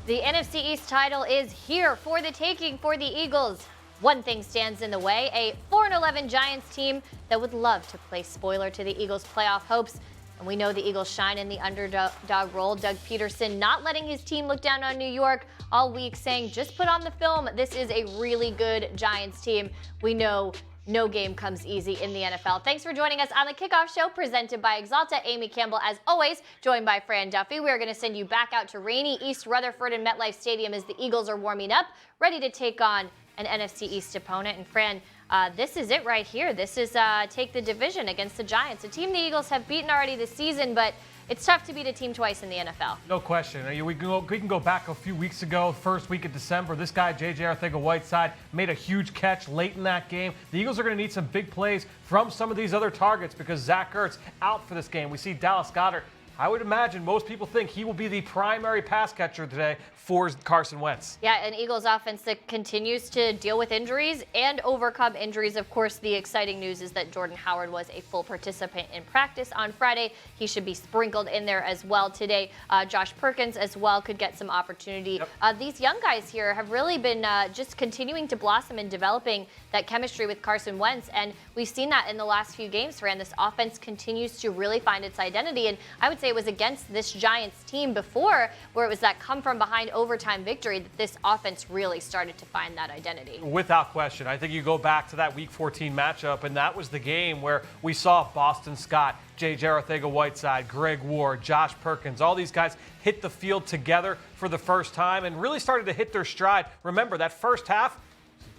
The NFC East title is here for the taking for the Eagles. One thing stands in the way, a 4-11 Giants team that would love to play spoiler to the Eagles' playoff hopes. And we know the Eagles shine in the underdog role. Doug Peterson not letting his team look down on New York all week, saying, just put on the film. This is a really good Giants team. We know no game comes easy in the NFL. Thanks for joining us on the Kickoff Show presented by Axalta. Amy Campbell, as always, joined by Fran Duffy. We are going to send you back out to rainy East Rutherford and MetLife Stadium as the Eagles are warming up, ready to take on an NFC East opponent. And Fran, this is it right here. This is take the division against the Giants, a team the Eagles have beaten already this season, but it's tough to beat a team twice in the NFL. No question. We can go back a few weeks ago, first week of December. This guy, J.J. Arcega-Whiteside, made a huge catch late in that game. The Eagles are going to need some big plays from some of these other targets because Zach Ertz out for this game. We see Dallas Goedert. I would imagine most people think he will be the primary pass catcher today for Carson Wentz. Yeah, an Eagles offense that continues to deal with injuries and overcome injuries. Of course, the exciting news is that Jordan Howard was a full participant in practice on Friday. He should be sprinkled in there as well today. Josh Perkins as well could get some opportunity. Yep. These young guys here have really been just continuing to blossom and developing that chemistry with Carson Wentz, and we've seen that in the last few games, Fran. This offense continues to really find its identity, and I would say it was against this Giants team before, where it was that come-from-behind overtime victory, that this offense really started to find that identity. Without question. I think you go back to that Week 14 matchup, and that was the game where we saw Boston Scott, J.J. Arcega-Whiteside, Greg Ward, Josh Perkins, all these guys hit the field together for the first time and really started to hit their stride. Remember, that first half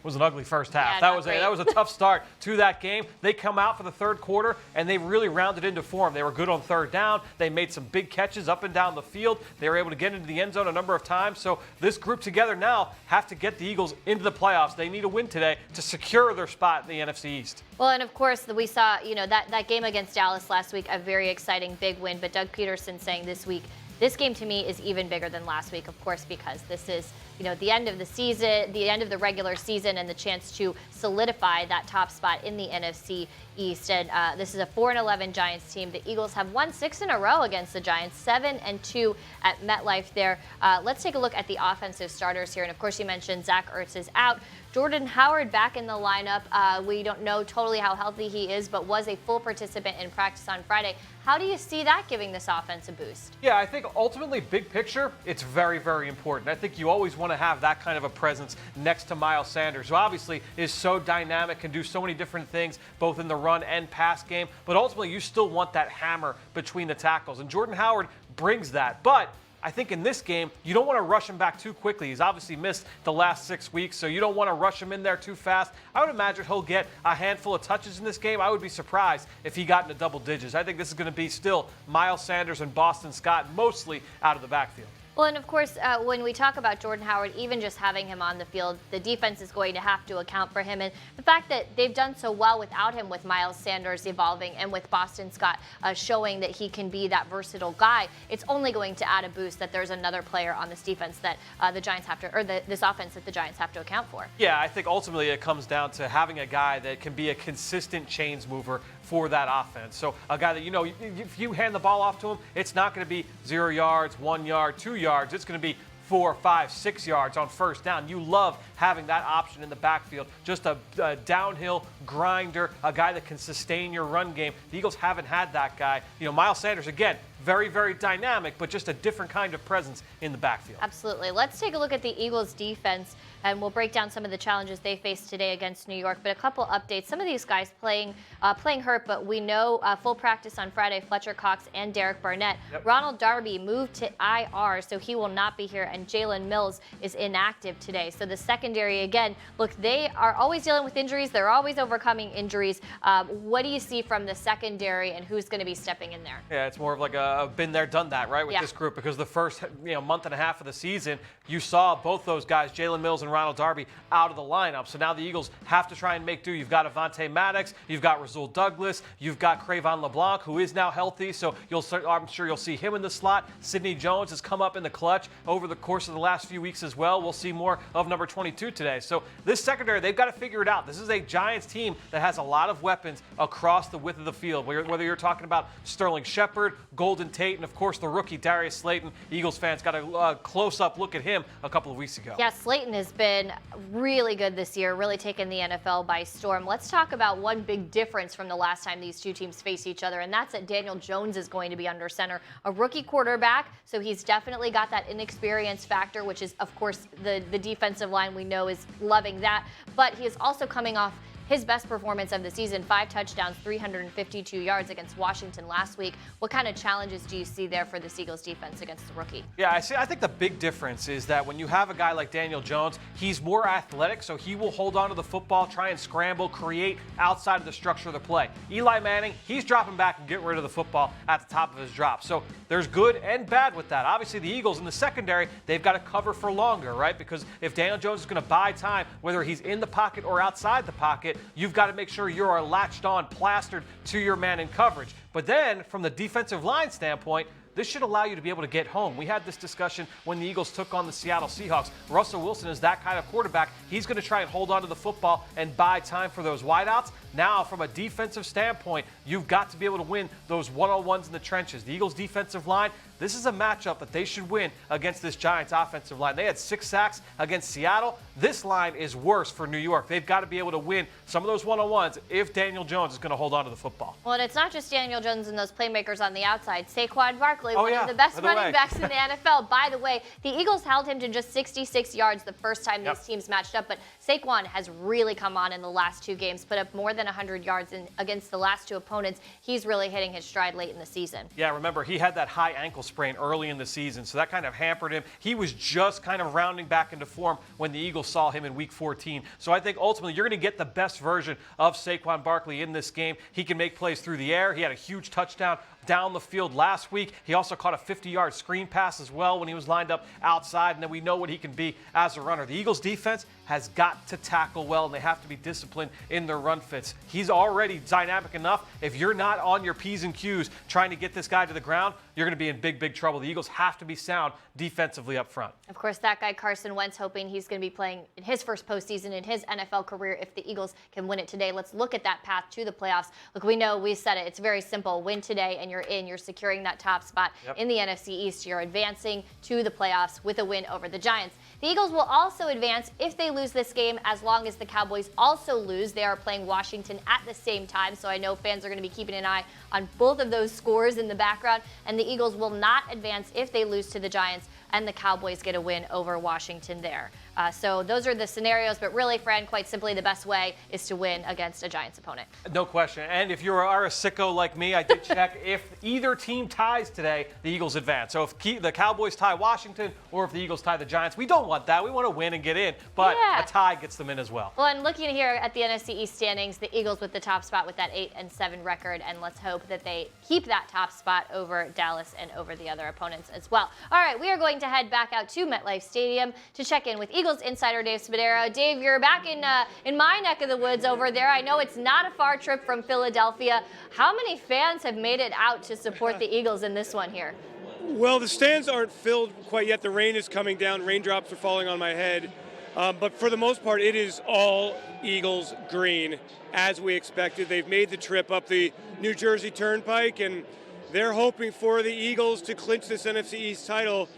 was an ugly first half. Yeah, that was a tough start to that game. They come out for the third quarter, and they really rounded into form. They were good on third down. They made some big catches up and down the field. They were able to get into the end zone a number of times. So this group together now have to get the Eagles into the playoffs. They need a win today to secure their spot in the NFC East. Well, and of course, we saw that game against Dallas last week, a very exciting big win. But Doug Peterson saying this week, this game to me is even bigger than last week, of course, because this is, the end of the season, the end of the regular season, and the chance to solidify that top spot in the NFC East. And this is a 4-11 Giants team. The Eagles have won 6 in a row against the Giants, 7-2 at MetLife there. Let's take a look at the offensive starters here. And of course, you mentioned Zach Ertz is out. Jordan Howard back in the lineup. We don't know totally how healthy he is, but was a full participant in practice on Friday. How do you see that giving this offense a boost? Yeah, I think ultimately, big picture, it's very, very important. I think you always want to have that kind of a presence next to Miles Sanders, who obviously is so dynamic, can do so many different things, both in the run and pass game. But ultimately, you still want that hammer between the tackles. And Jordan Howard brings that. But I think in this game, you don't want to rush him back too quickly. He's obviously missed the last 6 weeks, so you don't want to rush him in there too fast. I would imagine he'll get a handful of touches in this game. I would be surprised if he got into double digits. I think this is going to be still Miles Sanders and Boston Scott mostly out of the backfield. Well, and of course, when we talk about Jordan Howard, even just having him on the field, the defense is going to have to account for him. And the fact that they've done so well without him, with Miles Sanders evolving and with Boston Scott showing that he can be that versatile guy, it's only going to add a boost that there's another player on this defense that the Giants have to, or this offense that the Giants have to account for. Yeah, I think ultimately it comes down to having a guy that can be a consistent chains mover for that offense. So a guy that, if you hand the ball off to him, it's not going to be 0 yards, 1 yard, 2 yards. It's going to be 4, 5, 6 yards on first down. You love having that option in the backfield. Just a downhill grinder, a guy that can sustain your run game. The Eagles haven't had that guy. Miles Sanders, again, very, very dynamic, but just a different kind of presence in the backfield. Absolutely. Let's take a look at the Eagles defense, and we'll break down some of the challenges they faced today against New York. But a couple updates. Some of these guys playing hurt, but we know full practice on Friday, Fletcher Cox and Derek Barnett. Yep. Ronald Darby moved to IR, so he will not be here, and Jalen Mills is inactive today. So the secondary, again, look, they are always dealing with injuries. They're always overcoming injuries. What do you see from the secondary, and who's going to be stepping in there? Yeah, it's more of like a been there, done that, right, with this group, because the first month and a half of the season, you saw both those guys, Jalen Mills and Ronald Darby, out of the lineup. So now the Eagles have to try and make do. You've got Avonte Maddox, you've got Rasul Douglas, you've got Crayvon LeBlanc, who is now healthy, so I'm sure you'll see him in the slot. Sidney Jones has come up in the clutch over the course of the last few weeks as well. We'll see more of number 22 today. So this secondary, they've got to figure it out. This is a Giants team that has a lot of weapons across the width of the field, whether you're talking about Sterling Shepard, Golden Golden Tate, and of course the rookie Darius Slayton. Eagles fans got a close-up look at him a couple of weeks ago. Yeah, Slayton has been really good this year, really taken the NFL by storm. Let's talk about one big difference from the last time these two teams face each other, and that's that Daniel Jones is going to be under center. A rookie quarterback, so he's definitely got that inexperience factor, which is, of course, the defensive line we know is loving that. But he is also coming off his best performance of the season, 5 touchdowns, 352 yards against Washington last week. What kind of challenges do you see there for the Eagles defense against the rookie? Yeah, I think the big difference is that when you have a guy like Daniel Jones, he's more athletic, so he will hold on to the football, try and scramble, create outside of the structure of the play. Eli Manning, he's dropping back and getting rid of the football at the top of his drop. So there's good and bad with that. Obviously, the Eagles in the secondary, they've got to cover for longer, right? Because if Daniel Jones is going to buy time, whether he's in the pocket or outside the pocket, you've got to make sure you are latched on, plastered to your man in coverage. But then, from the defensive line standpoint, this should allow you to be able to get home. We had this discussion when the Eagles took on the Seattle Seahawks. Russell Wilson is that kind of quarterback. He's going to try and hold on to the football and buy time for those wideouts. Now, from a defensive standpoint, you've got to be able to win those one-on-ones in the trenches. The Eagles' defensive line, this is a matchup that they should win against this Giants offensive line. They had 6 sacks against Seattle. This line is worse for New York. They've got to be able to win some of those one-on-ones if Daniel Jones is going to hold on to the football. Well, and it's not just Daniel Jones and those playmakers on the outside. Saquon Barkley, one of the best running backs in the NFL. By the way, the Eagles held him to just 66 yards the first time these teams matched up, but Saquon has really come on in the last 2 games, put up more than 100 yards against the last 2 opponents. He's really hitting his stride late in the season. Yeah, remember, he had that high ankle sprain early in the season, so that kind of hampered him. He was just kind of rounding back into form when the Eagles saw him in Week 14. So I think ultimately you're going to get the best version of Saquon Barkley in this game. He can make plays through the air. He had a huge touchdown down the field last week. He also caught a 50-yard screen pass as well when he was lined up outside, and then we know what he can be as a runner. The Eagles defense has got to tackle well, and they have to be disciplined in their run fits. He's already dynamic enough. If you're not on your P's and Q's trying to get this guy to the ground, you're going to be in big, big trouble. The Eagles have to be sound defensively up front. Of course, that guy Carson Wentz hoping he's going to be playing in his first postseason in his NFL career if the Eagles can win it today. Let's look at that path to the playoffs. Look, we know we said it. It's very simple. Win today and you're in. You're securing that top spot in the NFC East. You're advancing to the playoffs with a win over the Giants. The Eagles will also advance if they lose this game, as long as the Cowboys also lose. They are playing Washington at the same time, so I know fans are going to be keeping an eye on both of those scores in the background. And the Eagles will not advance if they lose to the Giants and the Cowboys get a win over Washington there. So those are the scenarios, but really, Fran, quite simply, the best way is to win against a Giants opponent. No question. And if you are a sicko like me, I did check. If either team ties today, the Eagles advance. So if the Cowboys tie Washington or if the Eagles tie the Giants, we don't want that. We want to win and get in, but a tie gets them in as well. Well, and looking here at the NFC East standings, the Eagles with the top spot with that 8-7 record, and let's hope that they keep that top spot over Dallas and over the other opponents as well. All right, we are going to head back out to MetLife Stadium to check in with Eagles insider Dave Spadaro. Dave, you're back in my neck of the woods over there. I know it's not a far trip from Philadelphia. How many fans have made it out to support the Eagles in this one here? Well, the stands aren't filled quite yet. The rain is coming down. Raindrops are falling on my head. But for the most part, it is all Eagles green, as we expected. They've made the trip up the New Jersey Turnpike, and they're hoping for the Eagles to clinch this NFC East title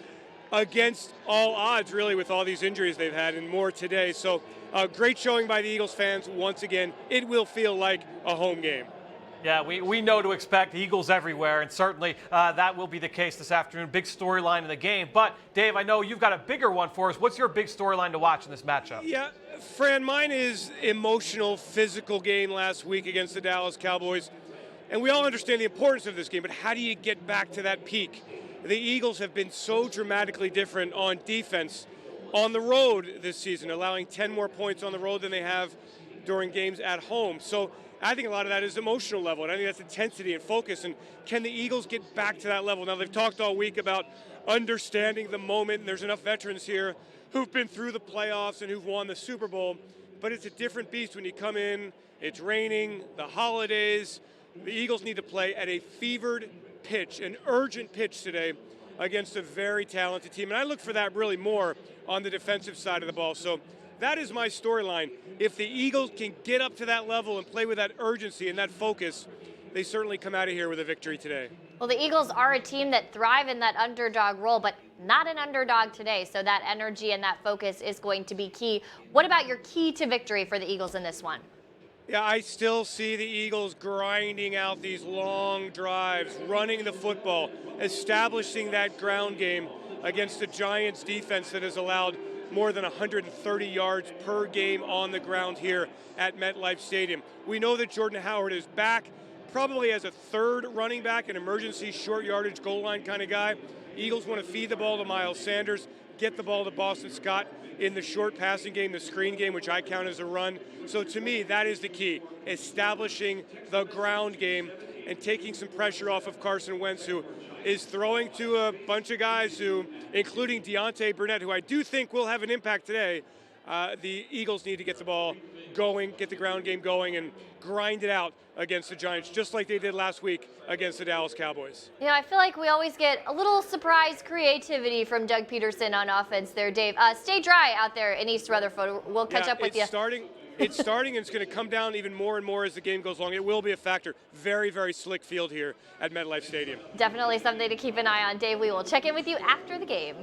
against all odds, really, with all these injuries they've had and more today. So great showing by the Eagles fans. Once again, it will feel like a home game. Yeah, we know to expect Eagles everywhere, and certainly that will be the case this afternoon. Big storyline in the game. But, Dave, I know you've got a bigger one for us. What's your big storyline to watch in this matchup? Yeah, Fran, mine is emotional, physical game last week against the Dallas Cowboys. And we all understand the importance of this game, but how do you get back to that peak? The Eagles have been so dramatically different on defense on the road this season, allowing 10 more points on the road than they have during games at home. So I think a lot of that is emotional level, and I think that's intensity and focus. And can the Eagles get back to that level? Now, they've talked all week about understanding the moment, and there's enough veterans here who've been through the playoffs and who've won the Super Bowl, but it's a different beast when you come in, it's raining, the holidays. The Eagles need to play at a fevered pitch, an urgent pitch today against a very talented team. And I look for that really more on the defensive side of the ball. So that is my storyline. If the Eagles can get up to that level and play with that urgency and that focus, they certainly come out of here with a victory today. Well, the Eagles are a team that thrive in that underdog role, but not an underdog today. So that energy and that focus is going to be key. What about your key to victory for the Eagles in this one? Yeah, I still see the Eagles grinding out these long drives, running the football, establishing that ground game against the Giants defense that has allowed more than 130 yards per game on the ground here at MetLife Stadium. We know that Jordan Howard is back, probably as a third running back, an emergency short yardage goal line kind of guy. Eagles want to feed the ball to Miles Sanders, get the ball to Boston Scott in the short passing game, the screen game, which I count as a run. So to me, that is the key, establishing the ground game and taking some pressure off of Carson Wentz, who is throwing to a bunch of guys who, including Deontay Burnett, who I do think will have an impact today. The Eagles need to get the ball going, get the ground game going, and grind it out against the Giants, just like they did last week against the Dallas Cowboys. You know, I feel like we always get a little surprise creativity from Doug Peterson on offense there, Dave. Stay dry out there in East Rutherford. We'll catch up with you. It's starting, and it's going to come down even more and more as the game goes along. It will be a factor. Very, very slick field here at MetLife Stadium. Definitely something to keep an eye on, Dave. We will check in with you after the game.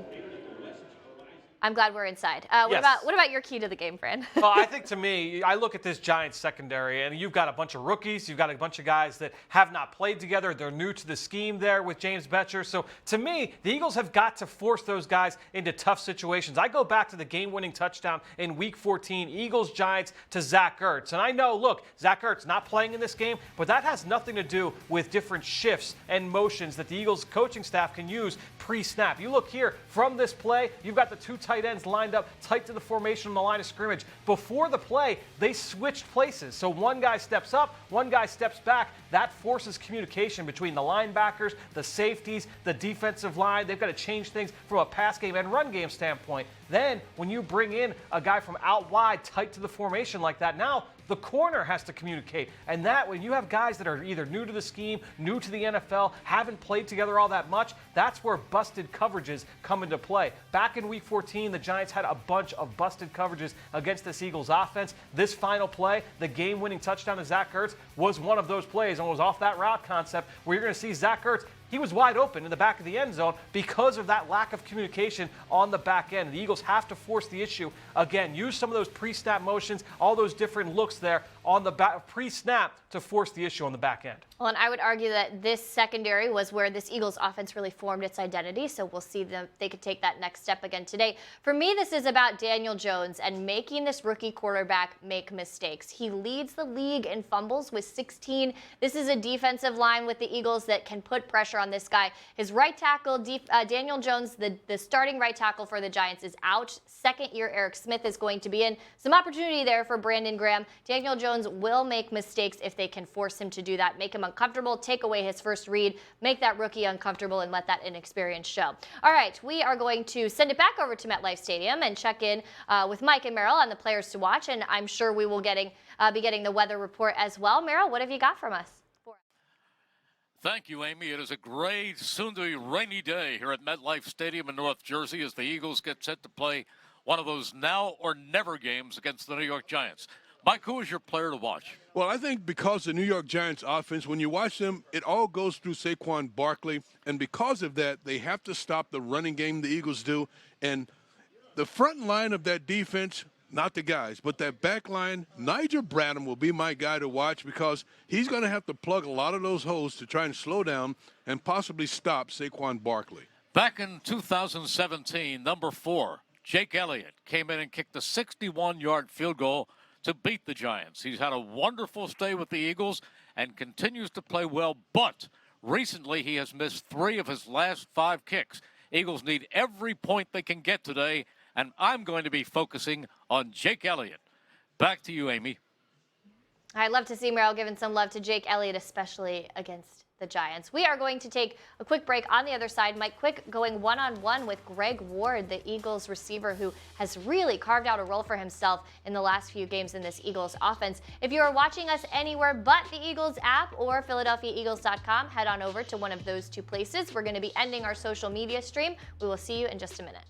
I'm glad we're inside. What about your key to the game, Fran? Well, I think to me, I look at this Giants secondary, and you've got a bunch of rookies. You've got a bunch of guys that have not played together. They're new to the scheme there with James Betcher. So to me, the Eagles have got to force those guys into tough situations. I go back to the game-winning touchdown in Week 14, Eagles-Giants to Zach Ertz. And I know, look, Zach Ertz not playing in this game, but that has nothing to do with different shifts and motions that the Eagles coaching staff can use pre-snap. You look here, from this play, you've got the two tight ends lined up tight to the formation on the line of scrimmage. Before the play, they switched places. So one guy steps up, one guy steps back. That forces communication between the linebackers, the safeties, the defensive line. They've got to change things from a pass game and run game standpoint. Then when you bring in a guy from out wide tight to the formation like that, now the corner has to communicate. And that, when you have guys that are either new to the scheme, new to the NFL, haven't played together all that much, that's where busted coverages come into play. Back in Week 14, the Giants had a bunch of busted coverages against this Eagles offense. This final play, the game-winning touchdown to Zach Ertz, was one of those plays and was off that route concept where you're going to see Zach Ertz. He was wide open in the back of the end zone because of that lack of communication on the back end. The Eagles have to force the issue. Again, use some of those pre-snap motions, all those different looks there on the pre-snap to force the issue on the back end. Well, and I would argue that this secondary was where this Eagles offense really formed its identity, so we'll see them. They could take that next step again today. For me, this is about Daniel Jones and making this rookie quarterback make mistakes. He leads the league in fumbles with 16. This is a defensive line with the Eagles that can put pressure on this guy. His right tackle, Daniel Jones, the starting right tackle for the Giants, is out. Second year, Eric Smith is going to be in. Some opportunity there for Brandon Graham. Daniel Jones will make mistakes if they can force him to do that, make him uncomfortable, take away his first read, make that rookie uncomfortable, and let that inexperience show. All right, we are going to send it back over to MetLife Stadium and check in with Mike and Merrill on the players to watch, and I'm sure we will be getting the weather report as well. Merrill, what have you got from us? Thank you, Amy. It is a gray, soon-to-be rainy day here at MetLife Stadium in North Jersey as the Eagles get set to play one of those now-or-never games against the New York Giants. Mike, who is your player to watch? Well, I think because the New York Giants offense, when you watch them, it all goes through Saquon Barkley. And because of that, they have to stop the running game the Eagles do. And the front line of that defense, not the guys, but that back line, Nigel Bradham will be my guy to watch because he's going to have to plug a lot of those holes to try and slow down and possibly stop Saquon Barkley. Back in 2017, number 4, Jake Elliott came in and kicked a 61-yard field goal to beat the Giants. He's had a wonderful stay with the Eagles and continues to play well, but recently he has missed 3 of his last 5 kicks. Eagles need every point they can get today, and I'm going to be focusing on Jake Elliott. Back to you, Amy. I'd love to see Merrill giving some love to Jake Elliott, especially against the Giants. We are going to take a quick break. On the other side, Mike Quick going one-on-one with Greg Ward, the Eagles receiver who has really carved out a role for himself in the last few games in this Eagles offense. If you are watching us anywhere but the Eagles app or PhiladelphiaEagles.com, head on over to one of those 2 places. We're going to be ending our social media stream. We will see you in just a minute.